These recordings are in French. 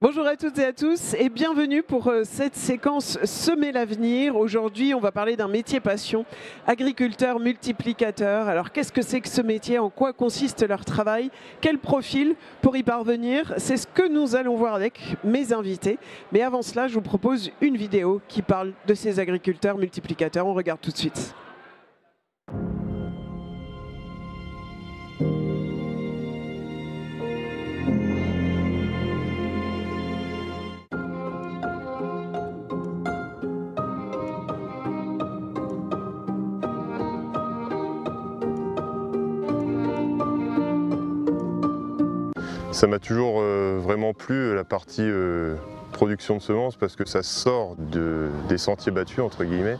Bonjour à toutes et à tous et bienvenue pour cette séquence Semer l'avenir. Aujourd'hui, on va parler d'un métier passion, agriculteur multiplicateur. Alors qu'est-ce que c'est que ce métier? En quoi consiste leur travail? Quel profil pour y parvenir? C'est ce que nous allons voir avec mes invités. Mais avant cela, je vous propose une vidéo qui parle de ces agriculteurs multiplicateurs. On regarde tout de suite. Ça m'a toujours vraiment plu la partie production de semences parce que ça sort des sentiers battus entre guillemets.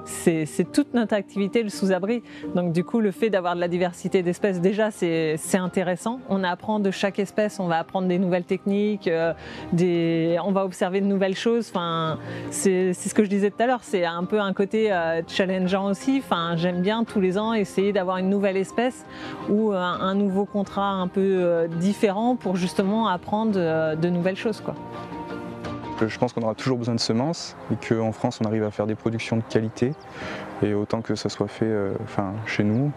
C'est toute notre activité, le sous-abri. Donc du coup, le fait d'avoir de la diversité d'espèces, déjà, c'est intéressant. On apprend de chaque espèce, on va apprendre des nouvelles techniques, on va observer de nouvelles choses. Enfin, c'est ce que je disais tout à l'heure, c'est un peu un côté challengeant aussi. Enfin, j'aime bien tous les ans essayer d'avoir une nouvelle espèce ou un nouveau contrat un peu différent pour justement apprendre de nouvelles choses, quoi. Je pense qu'on aura toujours besoin de semences et qu'en France on arrive à faire des productions de qualité et autant que ça soit fait chez nous.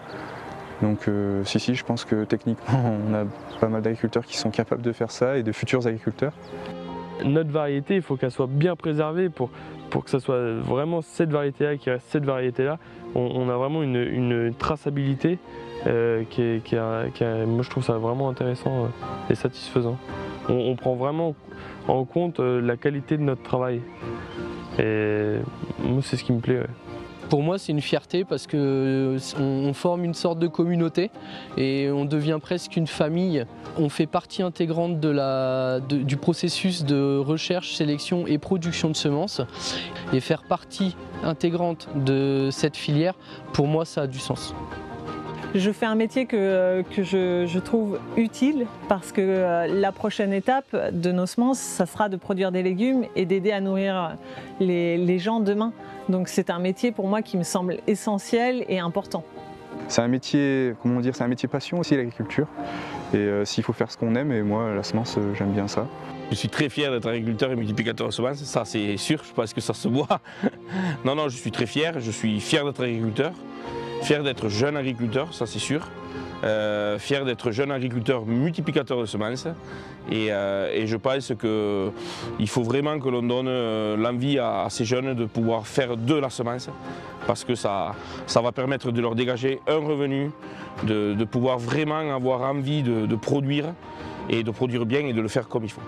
Donc si, je pense que techniquement on a pas mal d'agriculteurs qui sont capables de faire ça et de futurs agriculteurs. Notre variété, il faut qu'elle soit bien préservée pour que ça soit vraiment cette variété-là qui reste cette variété-là. On a vraiment une traçabilité moi je trouve ça vraiment intéressant et satisfaisant. On prend vraiment en compte la qualité de notre travail et moi c'est ce qui me plaît. Ouais. Pour moi, c'est une fierté parce qu'on forme une sorte de communauté et on devient presque une famille. On fait partie intégrante du processus de recherche, sélection et production de semences. Et faire partie intégrante de cette filière, pour moi, ça a du sens. Je fais un métier que je trouve utile parce que la prochaine étape de nos semences, ça sera de produire des légumes et d'aider à nourrir les gens demain. Donc c'est un métier pour moi qui me semble essentiel et important. C'est un métier, comment dire, c'est un métier passion aussi l'agriculture. Et s'il faut faire ce qu'on aime, et moi la semence j'aime bien ça. Je suis très fier d'être agriculteur et multiplicateur de semences, ça c'est sûr, je pense que ça se voit. Non, je suis très fier, je suis fier d'être agriculteur. Fier d'être jeune agriculteur, ça c'est sûr. Fier d'être jeune agriculteur multiplicateur de semences. Et je pense qu'il faut vraiment que l'on donne l'envie à ces jeunes de pouvoir faire de la semence. Parce que ça va permettre de leur dégager un revenu, de pouvoir vraiment avoir envie de produire et de produire bien et de le faire comme il faut.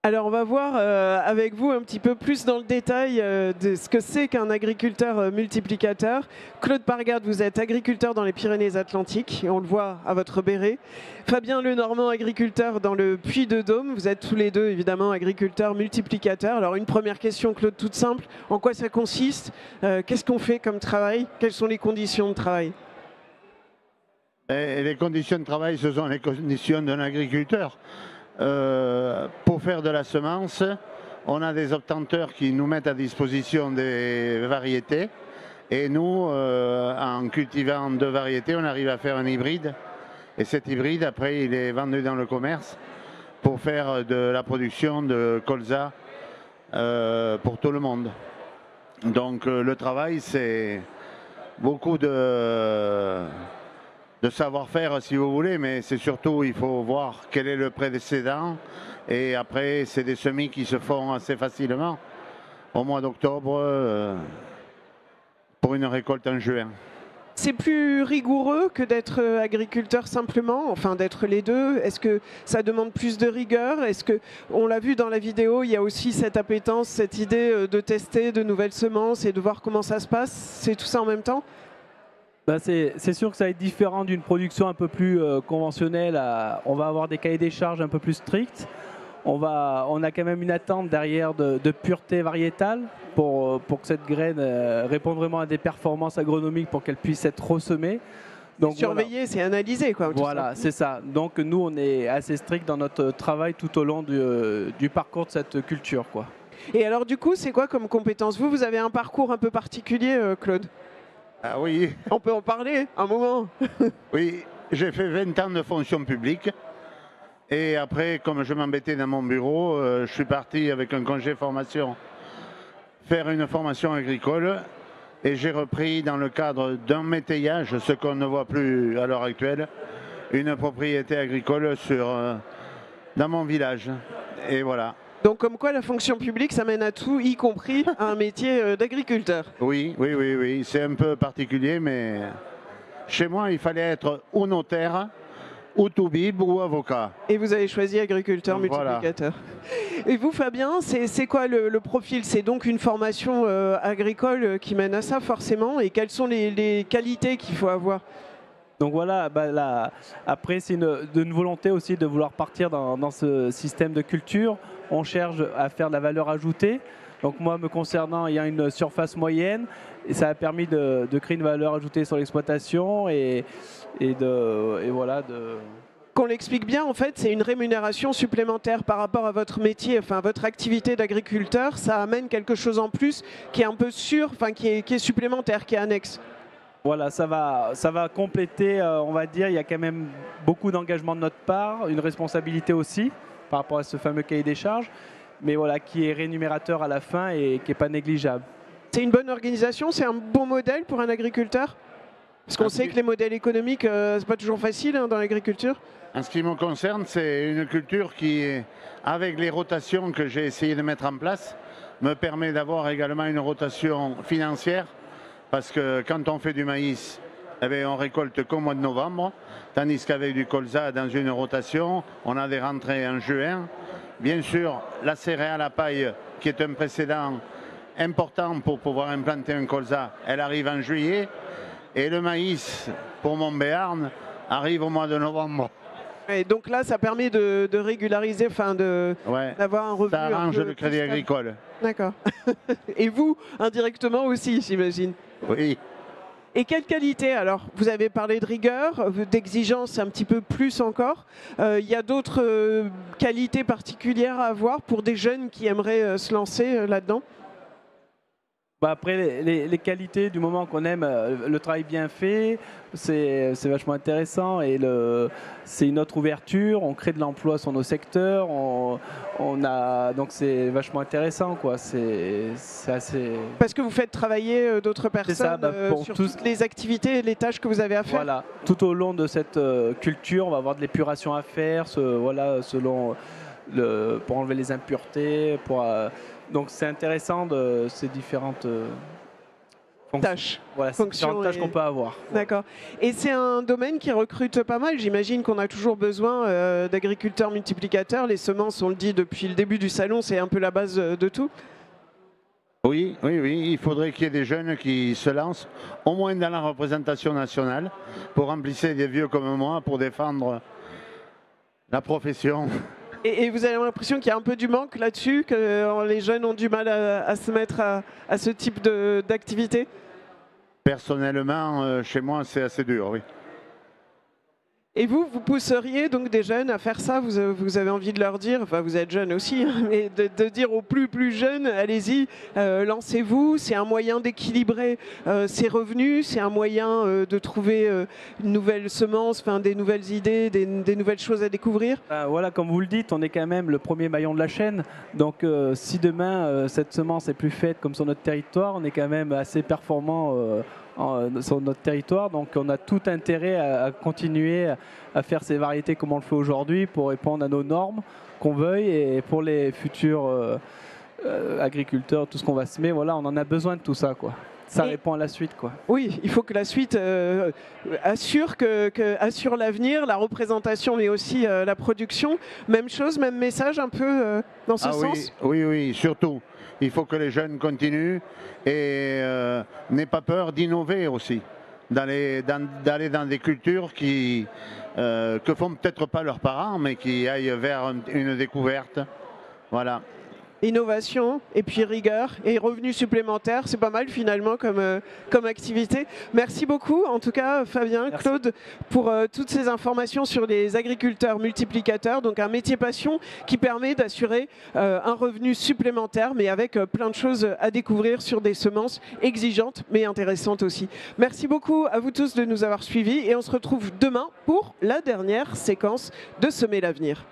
Alors on va voir avec vous un petit peu plus dans le détail de ce que c'est qu'un agriculteur multiplicateur. Claude Pargade, vous êtes agriculteur dans les Pyrénées-Atlantiques, et on le voit à votre béret. Fabien Lenormand, agriculteur dans le Puy-de-Dôme. Vous êtes tous les deux évidemment agriculteurs multiplicateurs. Alors une première question, Claude, toute simple. En quoi ça consiste? Qu'est-ce qu'on fait comme travail? Quelles sont les conditions de travail? Les conditions de travail, ce sont les conditions d'un agriculteur. Pour faire de la semence, on a des obtenteurs qui nous mettent à disposition des variétés et nous, en cultivant deux variétés, on arrive à faire un hybride et cet hybride, après, il est vendu dans le commerce pour faire de la production de colza pour tout le monde. Donc le travail, c'est beaucoup de savoir-faire si vous voulez, mais c'est surtout, il faut voir quel est le précédent et après c'est des semis qui se font assez facilement au mois d'octobre pour une récolte en juin. C'est plus rigoureux que d'être agriculteur simplement, enfin d'être les deux. Est-ce que ça demande plus de rigueur? Est-ce que, on l'a vu dans la vidéo, il y a aussi cette appétence, cette idée de tester de nouvelles semences et de voir comment ça se passe? C'est tout ça en même temps? C'est sûr que ça va être différent d'une production un peu plus conventionnelle. On va avoir des cahiers des charges un peu plus stricts. On a quand même une attente derrière de pureté variétale pour que cette graine réponde vraiment à des performances agronomiques pour qu'elle puisse être ressemée. Donc surveiller, voilà. C'est analyser, quoi. Voilà, c'est ça. Donc nous, on est assez strict dans notre travail tout au long du parcours de cette culture, quoi. Et alors du coup, c'est quoi comme compétence? Vous avez un parcours un peu particulier, Claude? Ah oui, On peut en parler un moment. oui, j'ai fait 20 ans de fonction publique. Et après, comme je m'embêtais dans mon bureau, je suis parti avec un congé formation faire une formation agricole. Et j'ai repris dans le cadre d'un métayage, ce qu'on ne voit plus à l'heure actuelle, une propriété agricole dans mon village. Et voilà. Donc comme quoi la fonction publique, ça mène à tout, y compris à un métier d'agriculteur. Oui, oui, oui, oui. C'est un peu particulier, mais chez moi, il fallait être ou notaire, ou toubib, ou avocat. Et vous avez choisi agriculteur Voilà. multiplicateur. Et vous, Fabien, c'est quoi le profil? C'est donc une formation agricole qui mène à ça, forcément. Et quelles sont les qualités qu'il faut avoir? Donc voilà, après c'est une volonté aussi de vouloir partir dans ce système de culture. On cherche à faire de la valeur ajoutée. Donc moi, me concernant, il y a une surface moyenne et ça a permis de créer une valeur ajoutée sur l'exploitation et voilà. Qu'on l'explique bien, en fait, c'est une rémunération supplémentaire par rapport à votre métier, enfin votre activité d'agriculteur. Ça amène quelque chose en plus qui est un peu sûr, enfin qui est supplémentaire, qui est annexe. Voilà, ça va compléter, on va dire, il y a quand même beaucoup d'engagement de notre part, une responsabilité aussi par rapport à ce fameux cahier des charges, mais voilà, qui est rémunérateur à la fin et qui n'est pas négligeable. C'est une bonne organisation, c'est un bon modèle pour un agriculteur? Parce qu'on sait que les modèles économiques, c'est pas toujours facile dans l'agriculture. En ce qui me concerne, c'est une culture qui, avec les rotations que j'ai essayé de mettre en place, me permet d'avoir également une rotation financière. Parce que quand on fait du maïs, eh bien, on récolte qu'au mois de novembre, tandis qu'avec du colza, dans une rotation, on a des rentrées en juin. Bien sûr, la céréale à paille, qui est un précédent important pour pouvoir implanter un colza, elle arrive en juillet. Et le maïs, pour mon Béarn, arrive au mois de novembre. Et donc là, ça permet de régulariser, enfin d'avoir un revenu. Ça arrange le crédit agricole. D'accord. Et vous, indirectement aussi, j'imagine. Oui. Et quelle qualité alors? Vous avez parlé de rigueur, d'exigence un petit peu plus encore. Il y a d'autres qualités particulières à avoir pour des jeunes qui aimeraient se lancer là-dedans? Après, les qualités, du moment qu'on aime le travail bien fait, c'est vachement intéressant et c'est une autre ouverture, on crée de l'emploi sur nos secteurs, donc c'est vachement intéressant, quoi. C'est assez... Parce que vous faites travailler d'autres personnes ça, sur toutes les activités et les tâches que vous avez à faire. Voilà, tout au long de cette culture, on va avoir de l'épuration à faire, selon pour enlever les impuretés, donc c'est intéressant de ces différentes tâches. Voilà, différentes tâches qu'on peut avoir. D'accord. Et c'est un domaine qui recrute pas mal. J'imagine qu'on a toujours besoin d'agriculteurs multiplicateurs. Les semences, on le dit depuis le début du salon, c'est un peu la base de tout. Oui, oui, oui. Il faudrait qu'il y ait des jeunes qui se lancent, au moins dans la représentation nationale, pour remplacer des vieux comme moi, pour défendre la profession. Et vous avez l'impression qu'il y a un peu du manque là-dessus, que les jeunes ont du mal à se mettre à ce type d'activité? Personnellement, chez moi, c'est assez dur, oui. Et vous pousseriez donc des jeunes à faire ça? Vous avez envie de leur dire, enfin vous êtes jeunes aussi, hein, mais de dire aux plus jeunes, allez-y, lancez-vous, c'est un moyen d'équilibrer ses revenus, c'est un moyen de trouver une nouvelle semence, enfin des nouvelles idées, des nouvelles choses à découvrir. Voilà, comme vous le dites, on est quand même le premier maillon de la chaîne, donc si demain cette semence est plus faite comme sur notre territoire, on est quand même assez performant sur notre territoire, donc on a tout intérêt à continuer à faire ces variétés comme on le fait aujourd'hui pour répondre à nos normes qu'on veuille et pour les futurs agriculteurs, tout ce qu'on va semer, voilà, on en a besoin de tout ça, quoi. Ça répond à la suite, quoi. Oui, il faut que la suite assure l'avenir, la représentation, mais aussi la production. Même chose, même message un peu dans ce sens. Oui, oui, surtout. Il faut que les jeunes continuent et n'aient pas peur d'innover aussi, d'aller dans des cultures que font peut-être pas leurs parents, mais qui aillent vers une découverte. Voilà. innovation et puis rigueur et revenus supplémentaires. C'est pas mal finalement comme activité. Merci beaucoup en tout cas Fabien, Merci. Claude pour toutes ces informations sur les agriculteurs multiplicateurs, donc un métier passion qui permet d'assurer un revenu supplémentaire mais avec plein de choses à découvrir sur des semences exigeantes mais intéressantes aussi. Merci beaucoup à vous tous de nous avoir suivis et on se retrouve demain pour la dernière séquence de Semer l'avenir.